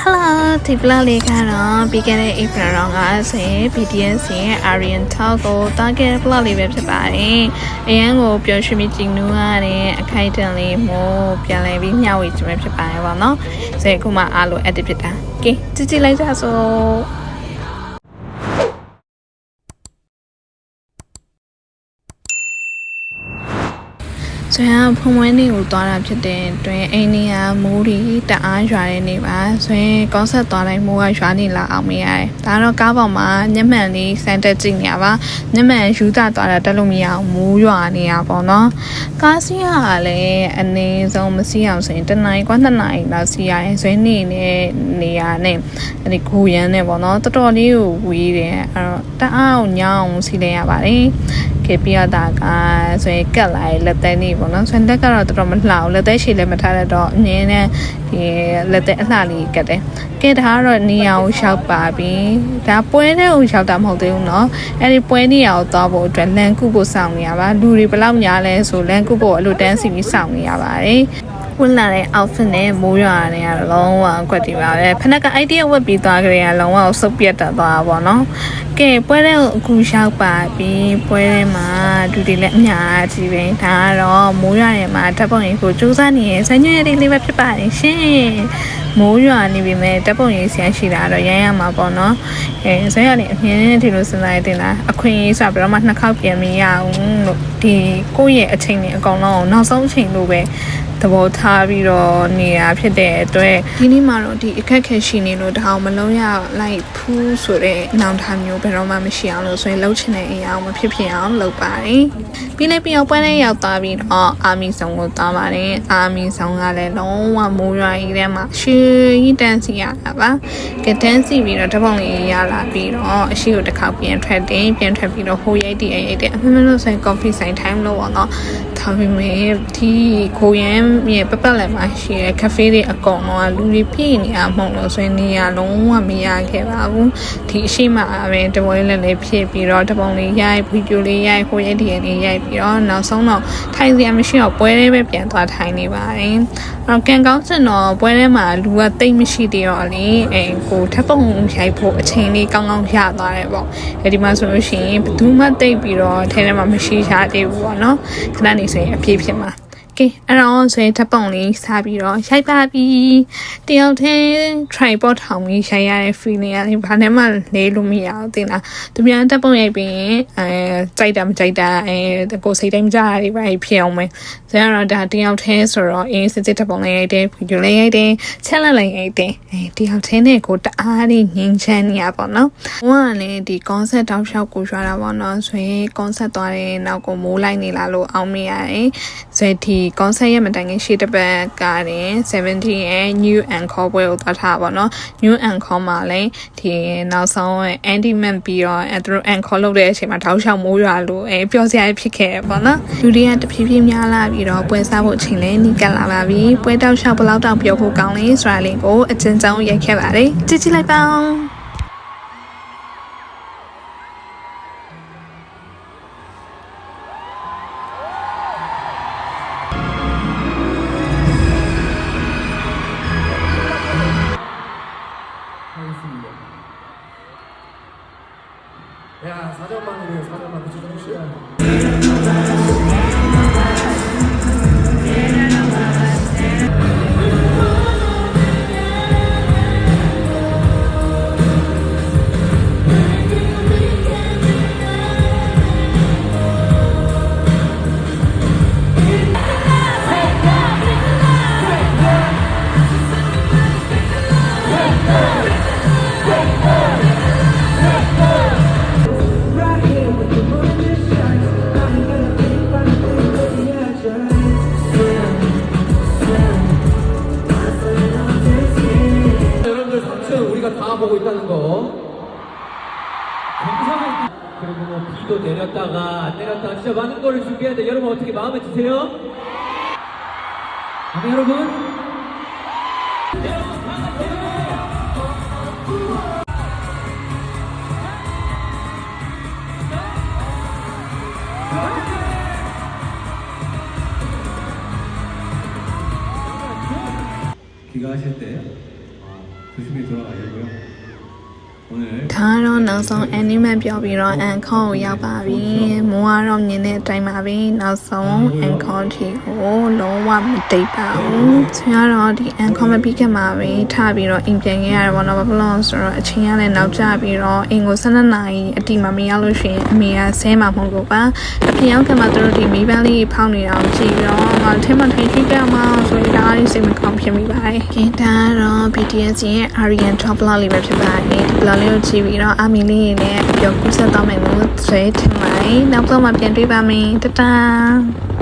Hello, ဒီ blog လေးကတော့ပြီးခဲ့တဲ့ April ကဆိုရင် BTS ရဲ့ Aryan Talk ကိုတားခဲ့တဲ့ blog လေးပဲဖြစ်ပါတယ်။အရန်ကိုပျော်ရွှင်ပြီးကြည်နူးရတဲ့အခိုက်အတန့်လေးမို့ပြန်လည်ပြီးမျှဝေခြင်းပဲဖြစ်ပါတယ်ပေါ့နော်။ဆိုရင်အခုမှအားလို့ edit ဖြစ်တာ။ Okay ကြည့်လိုက်ကြစို့။ဆိုရင်ဖုံဝဲနေကိုသွားတာဖြစ်တဲ့အတွင်းအိန္ဒိယမိုးတွေတအားရွာတဲ့နေပါဆိုရင်ကောင်းဆက်သွားတိုင်းမိုးကရွာနေလာအောင်မရတယ်ဒါတော့ကားပေါ်မှာညမှန်လေးစမ်းတက်ကြည့်နေရပါညမှန်ယူတာသွားတာတက်လို့မရအောင်မိုးရွာနေရပေါ့နော်ကားစီးရလည်းအနည်းဆုံးမစီးအောင်ဆိုရင်တစ်နိုင်ခွန်း2နိုင်လောက်စီးရတယ်ဆိုရင်နေရနဲ့အဲ့ဒီကိုရမ်းနေပေါ့နော်တော်တော်လေးကိုဝေးတယ်အဲ့တော့တအားညောင်းစီးလဲရပါတယ်ပြရတာကဆိုရင်ကတ်လာလက်သေးနေပေါ့နော်ဆိုရင်လက်ကတော့တော်တော်မလှအောင်လက်သေးရှည်လည်းမထားတတ်တော့အငင်းနဲ့ဒီလက်သေးအလှလေးကတ်တယ်ကဲဒါကတော့နေရာကိုရှောက်ပါပြီဒါပွဲတဲ့ကိုရှောက်တာမဟုတ်သေးဘူးเนาะအဲ့ဒီပွဲနေရာကိုသွားဖို့အတွက်လန်ကုဖို့စောင့်နေရပါလူတွေဘယ်လောက်များလဲဆိုလန်ကုဖို့အလိုတန်းစီပြီးစောင့်နေရပါတယ်ဝင်လာတဲ့ outfit နဲ့မိုးရွာနေရတော့လုံးဝကွက်တီပါပဲဖနက်က idea ဝက်ပြီးသွားကြရလုံးဝစုပ်ပြတ်တက်သွားတာပေါ့နော်ကဲပွဲတဲ့အခုရောက်ပါပြီပွဲထဲမှာလူတွေလည်းအများကြီးပဲဒါကတော့မိုးရွာနေမှာတပ်ပုံရိပ်ကိုစူးစမ်းနေရဆန်းညွှဲလေးပဲဖြစ်ပါတယ်ရှင်မိုးရွာနေပြီမဲ့တပ်ပုံရိပ်ဆရာရှိတာတော့ရမ်းရမှာပေါ့နော်ဇွဲရနေအမြင်နဲ့ဒီလိုစဉ်းစားရတင်လားအခွင့်အရေးဆိုပြီးတော့မှ2ခေါက်ပြန်မရအောင်လို့ဒီကိုယ့်ရဲ့အချိန်နဲ့အကောင်လုံးနောက်ဆုံးအချိန်လို့ပဲသဘောထားပြီးတော့နေရဖြစ်တဲ့အတွက်ဒီနေ့မှာတော့ဒီအခက်ခဲရှိနေလို့ဒါအောင်မလုံးရလိုက်ဖူးဆိုတဲ့နောင်ထားမျိုးဘယ်တော့မှမရှိအောင်လို့ဆိုရင်လှုပ်ချင်တဲ့အရာမဖြစ်ဖြစ်အောင်လုပ်ပါတယ်ပြီးလည်းပြောင်းပွဲနဲ့ရောက်သွားပြီးတော့အာမီဆောင်ကိုသွားပါတယ်အာမီဆောင်ကလည်းလုံးဝမိုးရွာကြီးထဲမှာရှေးတန်းစီရတာပါကတန်းစီပြီးတော့တပုံလေးရလာပြီးတော့အရှိကိုတစ်ခါပြန်ထွက်ပြီးတော့ဟိုရိုက်တည်ရိုက်တဲ့အမှန်လို့ဆိုရင် coffee sign time လို့ပေါ့နော်ဒါပေမဲ့ဒီကိုရမ်းမြေပပလည်းမရှိရကဖေးတွေအကောင်တော့လူတွေပြည့်နေရမဟုတ်လို့ဆိုရင်နေရလုံးဝမရခဲ့ပါဘူးဒီအရှိမပဲတပွဲလည်းဖြစ်ပြီးတော့တပုံလေးရိုက်ဗီဒီယိုလေးရိုက်ဟိုရိုက်ဒီလေးရိုက်ပြီးတော့နောက်ဆုံးတော့ထိုင်စရာမရှိတော့ပွဲလေးပဲပြန်သွားထိုင်နေပါတယ်အော်ကန်ကောင်းစင်တော့ပွဲထဲမှာလူကတိတ်မရှိသေးတော့လေကိုထပ်ပုံရိုက်ဖို့အချိန်လေးကောင်းရသွားတယ်ပေါ့အဲဒီမှာဆိုလို့ရှိရင်ဘယ်သူမှတိတ်ပြီးတော့ထဲထဲမှာမရှိချသေးဘူးပေါ့နော်ခဏနေဆိုရင်အပြည့်ဖြစ်မှာကဲအဲ့တော့ဆိုရင်ဓာတ်ပုံလေးစားပြီးတော့ရိုက်ပါပြီတယောက်တည်း tripod ထောင်ပြီးရိုက်ရတဲ့ feeling ကဘာနဲ့မှလဲလို့မရဘူးတင်လားသူများဓာတ်ပုံရိုက်ပြီးရင်ကြိုက်တာမကြိုက်တာကိုစိတ်တိုင်းမကြတာတွေပဲဖြစ်အောင်မယ်ဆိုတော့ဒါတယောက်တည်းဆိုတော့စစ်စစ်ဓာတ်ပုံလေးရိုက်တယ်ဗီဒီယိုလေးရိုက်တယ်ချက်လက်လိုက်ရိုက်တယ်တယောက်တည်းနဲ့ကိုတအားလေးငင်းချမ်းနေရပါတော့ဟိုကလည်းဒီ concept တောက်လျှောက်ကိုရွာတာပေါ့နော်ဆိုရင် concept သွားတဲ့နောက်ကိုမိုးလိုက်နေလာလို့အောင်မရတယ်ဆိုဒီconcept ရဲ့မတိုင်ခင်ရှေ့တစ်ပတ်ကတင်70ရဲ့ new encore ပွဲကိုသွားထားပါတော့ new encore မှာလည်းဒီနောက်ဆုံး anti man ပြီးတော့သူတို့ encore လုပ်တဲ့အချိန်မှာတောက်လျှောက်မိုးရွာလို့ပျော်စရာဖြစ်ခဲ့ပေါ့နော်လူတွေကတဖြည်းဖြည်းများလာပြီးတော့ပွဲစားဖို့အချိန်လည်းနီးကပ်လာပါပြီပွဲတောက်လျှောက်ဘလောက်တောင်ပြောဖို့ကောင်းလဲဆိုတာလေးကိုအကျဉ်းဆုံးရိုက်ခဲ့ပါတယ်ကြည့်လိုက်ပါဦး야, 4점만이네요. 4점만 붙여주시면. 다 보고 있다는 거. 감사합니다. 그리고 뭐 비도 내렸다가 안 내렸다가 진짜 많은 거를 준비했는데 여러분 어떻게 마음에 드세요? 네, 여러분? 귀가하실 때 조심히 돌아가려고요. 오늘 ဒါတော့နောက်ဆုံး anime ပြောပြီးတော့ encore ကိုရောက်ပါပြီ။မိုးကတော့မြင်တဲ့အတိုင်းပါပဲ။နောက်ဆုံး encore ထီကိုလုံးဝမတိတ်ပါဘူး။ဆရာတော့ဒီ encore မပြီးခင်မှာပဲထားပြီးတော့အိမ်ပြန်ခဲ့ရတယ်ပေါ့နော်။ဘာဖြစ်လို့လဲဆိုတော့အချိန်ကလည်းနောက်ကျပြီးတော့အိမ်ကို12နာရီအတိမမရောက်လို့ရှိရင်အမေကဆဲမှာမဟုတ်လို့ပါ။အပြင်ရောက်ကမှသူတို့ဒီမိဘလေးဖောင်းနေတာကိုကြည့်ပြီးတော့ငါထင်မှထိုင်ကြည့်ပြမှာဆိုရင်ဒါလေးစိတ်မကောင်းဖြစ်မိပါတယ်။ခင်ဒါတော့ BTS ရဲ့ Aryan Top Block လေးပဲဖြစ်ပါတယ်။ဒီ block လေးကိုကြည့်ပြီးတော့အမီလေးရဲ့လည်းအပြောကူးဆက်တော့မယ်လို့ဆွဲထင်ပါတယ်။နောက်တော့မှပြန်တွေ့ပါမယ်။တတား